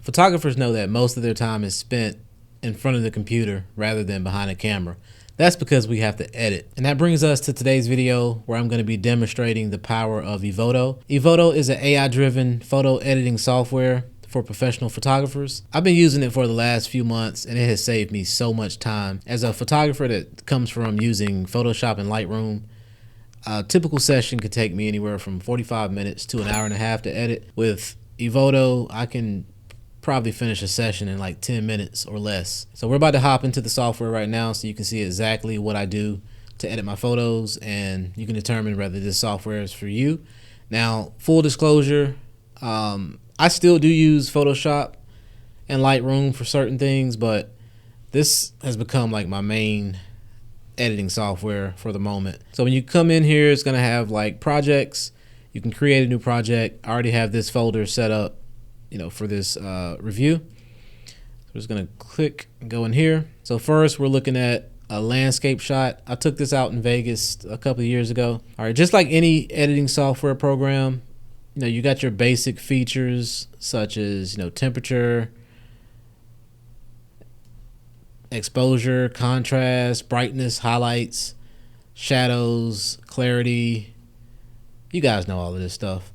Photographers know that most of their time is spent in front of the computer rather than behind a camera. That's because we have to edit. And that brings us to today's video where I'm going to be demonstrating the power of Evoto. Evoto is an AI-driven photo editing software for professional photographers. I've been using it for the last few months and it has saved me so much time. As a photographer that comes from using Photoshop and Lightroom, a typical session could take me anywhere from 45 minutes to an hour and a half to edit. With Evoto, I can probably finish a session in like 10 minutes or less. So we're about to hop into the software right now so you can see exactly what I do to edit my photos, and you can determine whether this software is for you. Now, full disclosure, I still do use Photoshop and Lightroom for certain things, but this has become like my main editing software for the moment. So when you come in here, it's gonna have like projects. You can create a new project. I already have this folder set up, for this review. So we're just gonna click and go in here. So first we're looking at a landscape shot. I took this out in Vegas a couple of years ago. All right, just like any editing software program, you got your basic features such as, temperature, exposure, contrast, brightness, highlights, shadows, clarity. You guys know all of this stuff.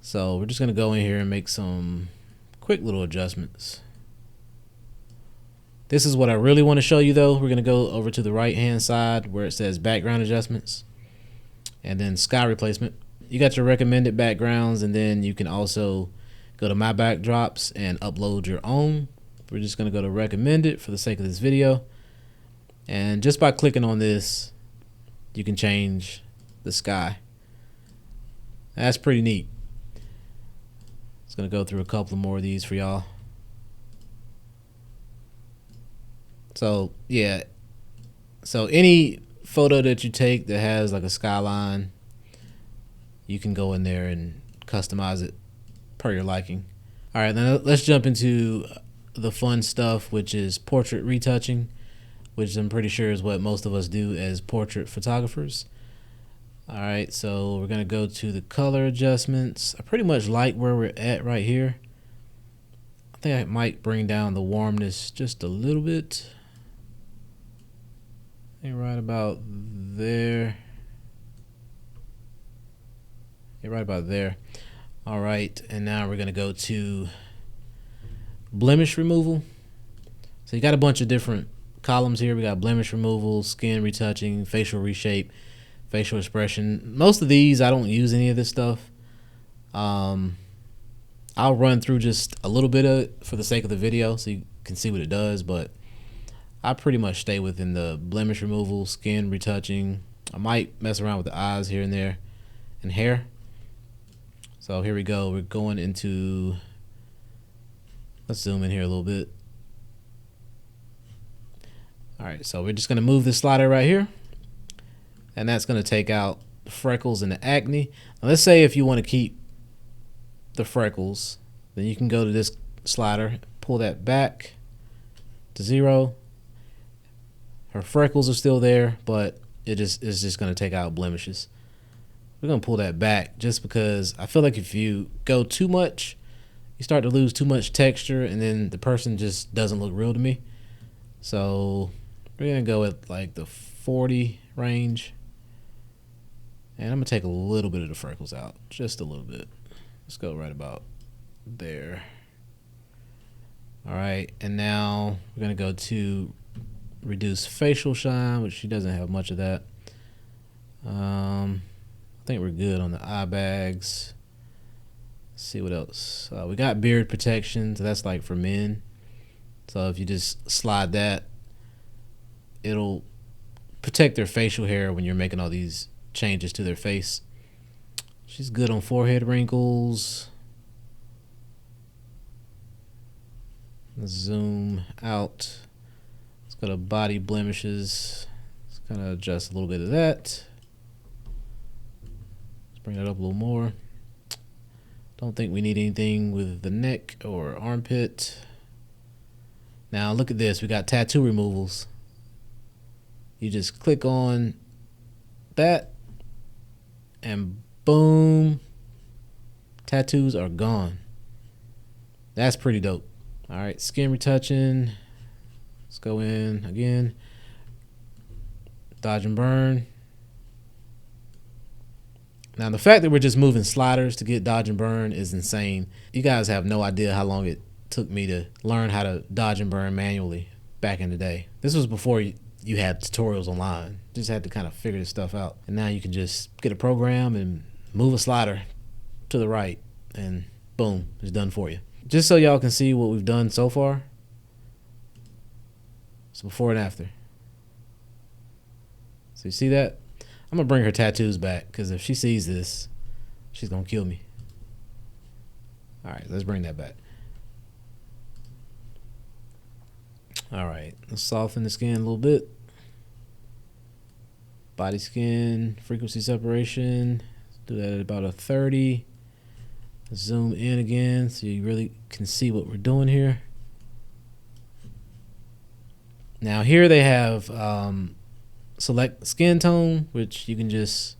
So we're just going to go in here and make some quick little adjustments. This is what I really want to show you though. We're going to go over to the right hand side where it says background adjustments and then sky replacement. You got your recommended backgrounds, and then you can also go to my backdrops and upload your own. We're just going to go to recommended for the sake of this video. And just by clicking on this, you can change the sky. That's pretty neat. It's going to go through a couple more of these for y'all. So yeah, so any photo that you take that has like a skyline, you can go in there and customize it per your liking. All right, now let's jump into the fun stuff, which is portrait retouching, which I'm pretty sure is what most of us do as portrait photographers. All right, so we're gonna go to the color adjustments. I pretty much like where we're at right here. I think I might bring down the warmness just a little bit. I think right about there. Yeah, right about there. All right, and now we're gonna go to blemish removal. So you got a bunch of different columns here. We got blemish removal, skin retouching, facial reshape, facial expression. Most of these, I don't use any of this stuff. I'll run through just a little bit of it for the sake of the video so you can see what it does, but I pretty much stay within the blemish removal, skin retouching. I might mess around with the eyes here and there, and hair. So here we go. We're going into, let's zoom in here a little bit. All right, so we're just gonna move this slider right here, and that's gonna take out the freckles and the acne. Now let's say if you wanna keep the freckles, then you can go to this slider, pull that back to 0. Her freckles are still there, but it's just gonna take out blemishes. We're gonna pull that back just because I feel like if you go too much, you start to lose too much texture, and then the person just doesn't look real to me. So we're gonna go with like the 40 range, and I'm gonna take a little bit of the freckles out, just a little bit. Let's go right about there. All right, and now we're gonna go to reduce facial shine, which she doesn't have much of that. I think we're good on the eye bags. Let's see what else. We got beard protection, so that's like for men. So if you just slide that, it'll protect their facial hair when you're making all these changes to their face. She's good on forehead wrinkles. Let's zoom out. Let's go to body blemishes. Let's kind of adjust a little bit of that. Let's bring that up a little more. Don't think we need anything with the neck or armpit. Now look at this. We got tattoo removals. You just click on that and boom, tattoos are gone. That's pretty dope. All right, skin retouching. Let's go in again. Dodge and burn. Now, the fact that we're just moving sliders to get dodge and burn is insane. You guys have no idea how long it took me to learn how to dodge and burn manually back in the day. This was before you had tutorials online. Just had to kind of figure this stuff out. And now you can just get a program and move a slider to the right, and boom, it's done for you. Just so y'all can see what we've done so far. It's before and after. So you see that? I'm gonna bring her tattoos back, because if she sees this, she's gonna kill me. All right, let's bring that back. All right, let's soften the skin a little bit. Body skin, frequency separation. Let's do that at about a 30. Zoom in again so you really can see what we're doing here. Now here they have select skin tone, which you can just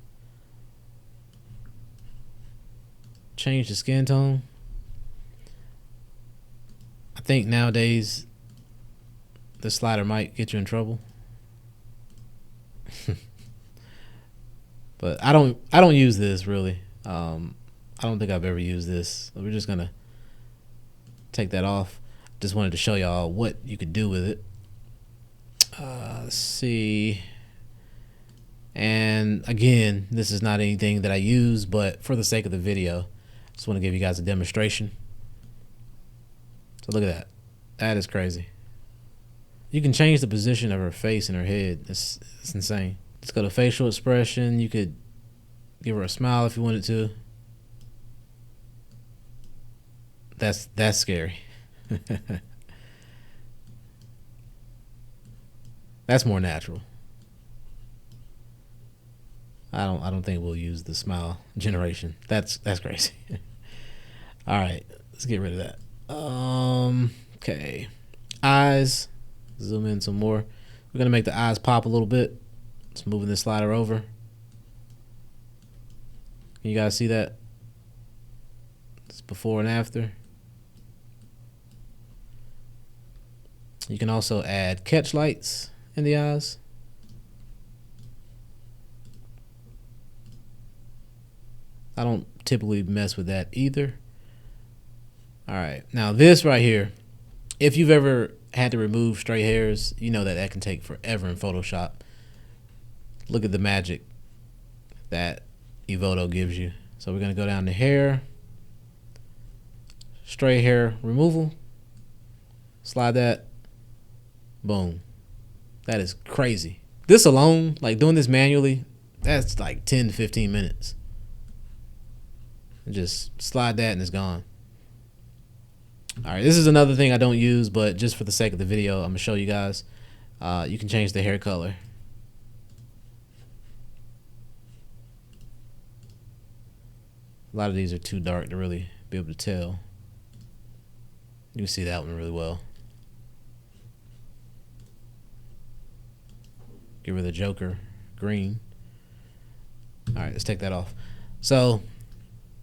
change the skin tone. I think nowadays the slider might get you in trouble. But I don't use this really. I don't think I've ever used this. So we're just gonna take that off. Just wanted to show y'all what you could do with it. Let's see. And again, this is not anything that I use, but for the sake of the video, I just want to give you guys a demonstration. So look at that. That is crazy. You can change the position of her face and her head. It's insane. Let's go to facial expression. You could give her a smile if you wanted to. That's scary. That's more natural. I don't think we'll use the smile generation. That's crazy. All right, let's get rid of that. Okay, eyes. Zoom in some more. We're gonna make the eyes pop a little bit. Just moving this slider over. Can you guys see that? It's before and after. You can also add catch lights in the eyes. I don't typically mess with that either. All right, now this right here, if you've ever had to remove stray hairs, you know that can take forever in Photoshop. Look at the magic that Evoto gives you. So we're gonna go down to hair, stray hair removal, slide that, boom. That is crazy. This alone, like doing this manually, that's like 10 to 15 minutes. And just slide that and it's gone. All right, this is another thing I don't use, but just for the sake of the video, I'm gonna show you guys. You can change the hair color. A lot of these are too dark to really be able to tell. You can see that one really well. Get rid of the Joker green. All right, let's take that off. So,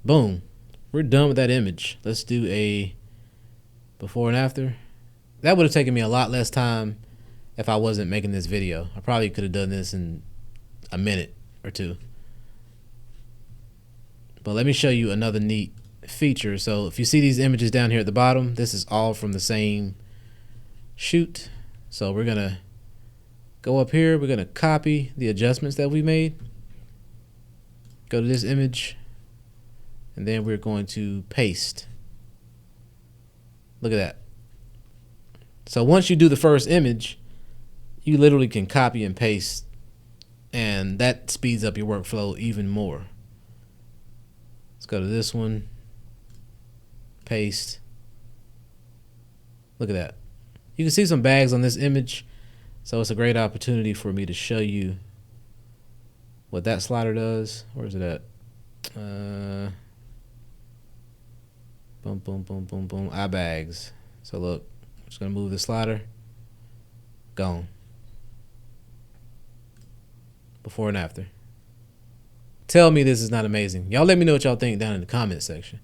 boom, we're done with that image. Let's do a before and after. That would have taken me a lot less time if I wasn't making this video. I probably could have done this in a minute or two. But let me show you another neat feature. So if you see these images down here at the bottom, this is all from the same shoot. So we're gonna go up here, we're gonna copy the adjustments that we made. Go to this image, and then we're going to paste. Look at that. So once you do the first image, you literally can copy and paste, and that speeds up your workflow even more. Let's go to this one, paste. Look at that. You can see some bags on this image, so it's a great opportunity for me to show you what that slider does. Where's it at? Boom, boom, boom, boom, boom. Eye bags. So look, I'm just gonna move the slider. Gone. Before and after. Tell me this is not amazing. Y'all let me know what y'all think down in the comment section.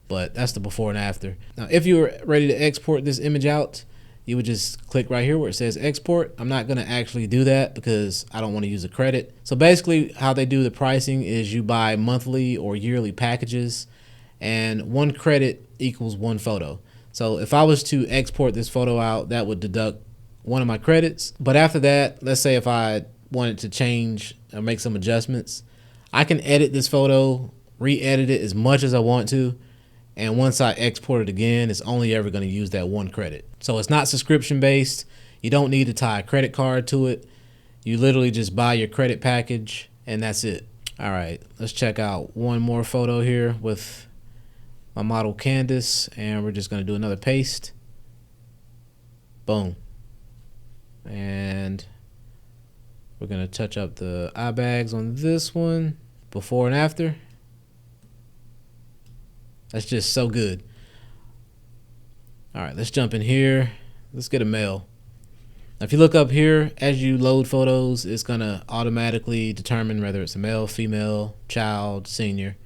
but that's the before and after. Now, if you're ready to export this image out, you would just click right here where it says export. I'm not going to actually do that because I don't want to use a credit. So basically how they do the pricing is you buy monthly or yearly packages, and 1 credit equals 1 photo. So if I was to export this photo out, that would deduct 1 of my credits. But after that, let's say if I wanted to change or make some adjustments, I can edit this photo, re-edit it as much as I want to. And once I export it again, it's only ever going to use that 1 credit. So it's not subscription based. You don't need to tie a credit card to it. You literally just buy your credit package and that's it. All right, let's check out one more photo here with my model Candace, and we're just going to do another paste. Boom. And we're going to touch up the eye bags on this one, before and after. That's just so good. All right, let's jump in here. Let's get a male. Now, if you look up here, as you load photos, it's going to automatically determine whether it's a male, female, child, senior.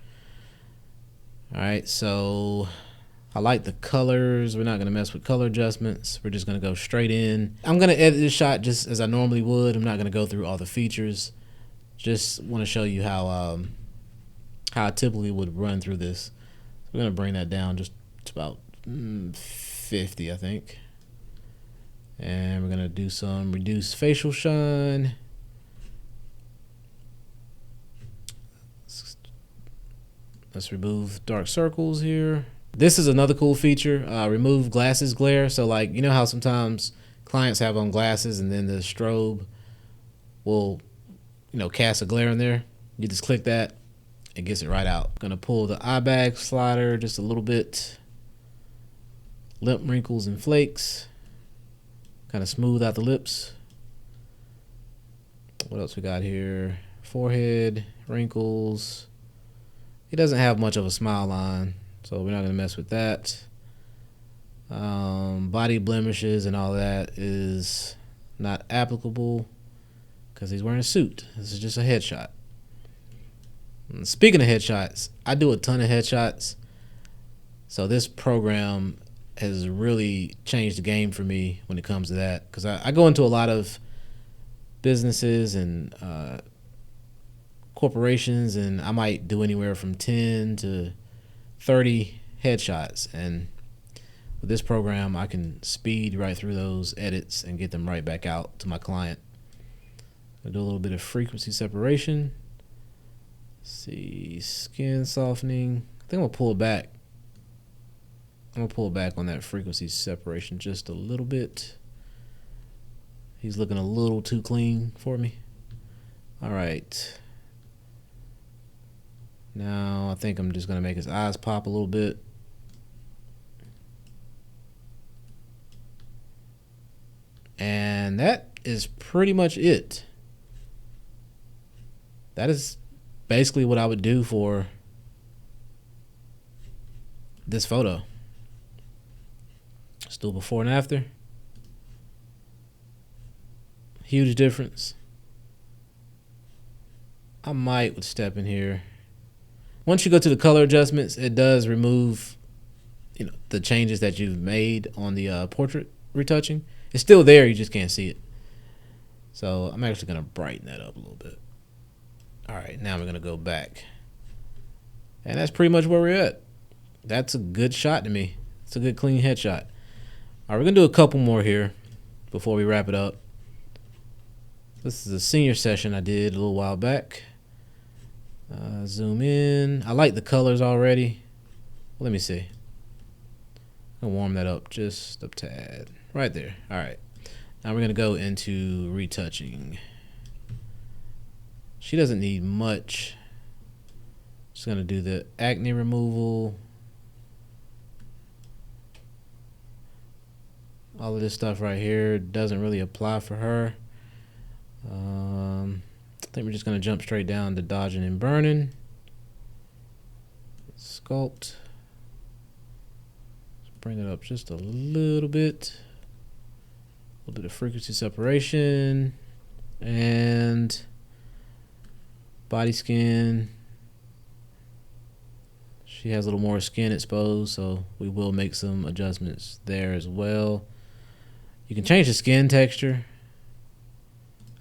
All right, so I like the colors. We're not going to mess with color adjustments. We're just going to go straight in. I'm going to edit this shot just as I normally would. I'm not going to go through all the features. Just want to show you how I typically would run through this. We're going to bring that down just to about 50, I think. And we're going to do some reduced facial shine. Let's remove dark circles here. This is another cool feature, remove glasses glare. So like, you know how sometimes clients have on glasses and then the strobe will, cast a glare in there. You just click that, it gets it right out. Gonna pull the eye bag slider just a little bit. Lip wrinkles and flakes. Kind of smooth out the lips. What else we got here? Forehead, wrinkles. He doesn't have much of a smile line, so we're not going to mess with that. Body blemishes and all that is not applicable because he's wearing a suit. This is just a headshot. And speaking of headshots, I do a ton of headshots, so this program has really changed the game for me when it comes to that, because I go into a lot of businesses and corporations, and I might do anywhere from 10 to 30 headshots, and with this program I can speed right through those edits and get them right back out to my client. I'll do a little bit of frequency separation. Let's see, skin softening. I think I'm gonna pull it back. I'm gonna pull back on that frequency separation just a little bit. He's looking a little too clean for me. All right. Now I think I'm just gonna make his eyes pop a little bit. And that is pretty much it. That is basically what I would do for this photo. Let's do a before and after. Huge difference. I might step in here. Once you go to the color adjustments, it does remove, the changes that you've made on the portrait retouching. It's still there, you just can't see it. So I'm actually gonna brighten that up a little bit. All right, now we're gonna go back. And that's pretty much where we're at. That's a good shot to me. It's a good clean headshot. All right, we're gonna do a couple more here before we wrap it up. This is a senior session I did a little while back. Zoom in. I like the colors already. Let me see. I'm gonna warm that up just a tad. Right there. All right. Now we're gonna go into retouching. She doesn't need much. Just gonna do the acne removal. All of this stuff right here doesn't really apply for her. I think we're just gonna jump straight down to dodging and burning. Sculpt. Let's bring it up just a little bit. A little bit of frequency separation and body skin. She has a little more skin exposed, so we will make some adjustments there as well. You can change the skin texture.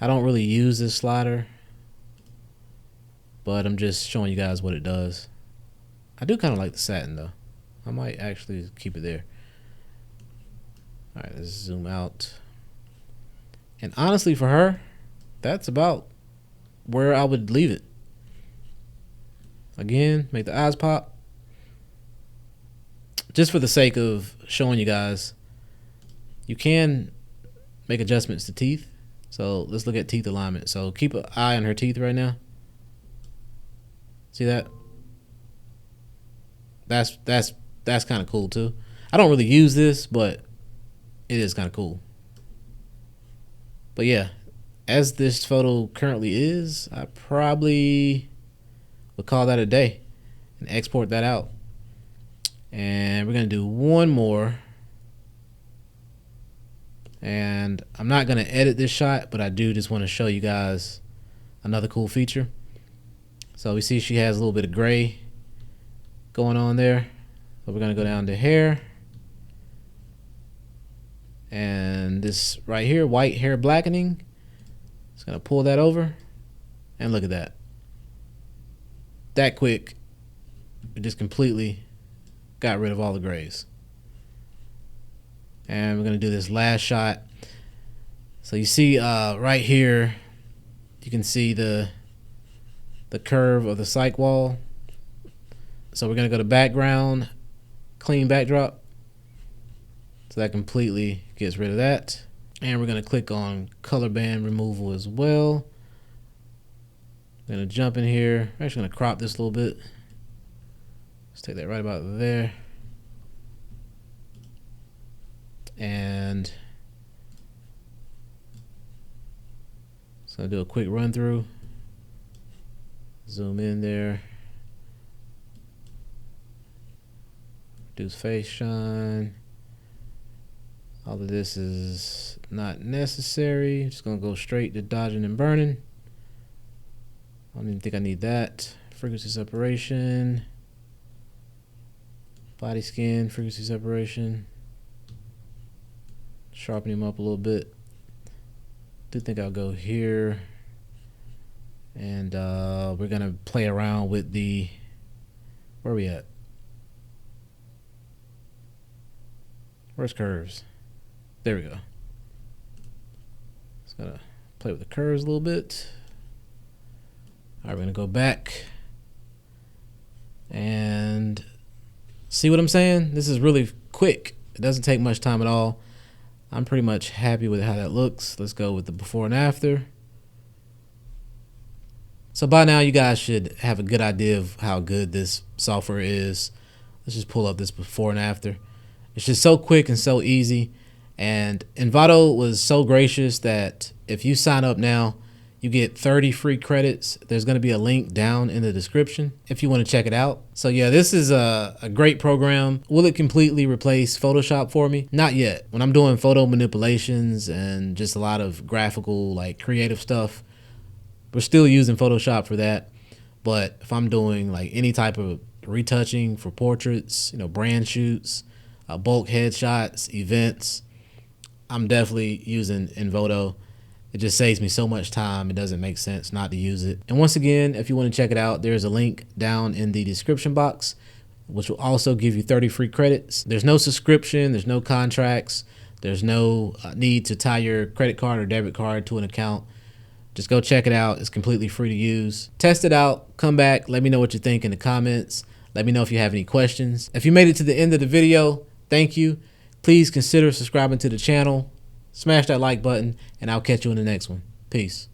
I don't really use this slider, but I'm just showing you guys what it does. I do kind of like the satin though. I might actually keep it there. All right, let's zoom out. And honestly, for her, that's about where I would leave it. Again, make the eyes pop. Just for the sake of showing you guys, you can make adjustments to teeth. So let's look at teeth alignment. So keep an eye on her teeth right now. See that? That's kind of cool too. I don't really use this, but it is kind of cool. But yeah, as this photo currently is, I probably would call that a day and export that out. And we're gonna do one more. And I'm not gonna edit this shot, but I do just want to show you guys another cool feature. So we see she has a little bit of gray going on there. So we're gonna go down to hair. And this right here, white hair blackening. It's gonna pull that over. And look at that. That quick, it just completely got rid of all the grays. And we're gonna do this last shot. So you see right here, you can see the curve of the cyc wall. So we're gonna go to background, clean backdrop. So that completely gets rid of that. And we're gonna click on color band removal as well. I'm gonna jump in here. I'm actually gonna crop this a little bit. Let's take that right about there. And so I'll do a quick run through. Zoom in there. Reduce face shine. All of this is not necessary. Just gonna go straight to dodging and burning. I don't even think I need that. Frequency separation. Body skin, frequency separation. Sharpen him up a little bit. Do think I'll go here. And we're gonna play around with the, where are we at? Where's curves? There we go. Just gotta play with the curves a little bit. All right, we're gonna go back and see what I'm saying. This is really quick. It doesn't take much time at all. I'm pretty much happy with how that looks. Let's go with the before and after. So by now you guys should have a good idea of how good this software is. Let's just pull up this before and after. It's just so quick and so easy. And Evoto was so gracious that if you sign up now, you get 30 free credits. There's going to be a link down in the description if you want to check it out. So yeah, this is a great program. Will it completely replace Photoshop for me? Not yet. When I'm doing photo manipulations and just a lot of graphical, like creative stuff, we're still using Photoshop for that. But if I'm doing like any type of retouching for portraits, you know, brand shoots, bulk headshots, events, I'm definitely using Evoto. It just saves me so much time. It doesn't make sense not to use it. And once again, if you want to check it out, there's a link down in the description box, which will also give you 30 free credits. There's no subscription. There's no contracts. There's no need to tie your credit card or debit card to an account. Just go check it out. It's completely free to use. Test it out. Come back. Let me know what you think in the comments. Let me know if you have any questions. If you made it to the end of the video, thank you. Please consider subscribing to the channel. Smash that like button, and I'll catch you in the next one. Peace.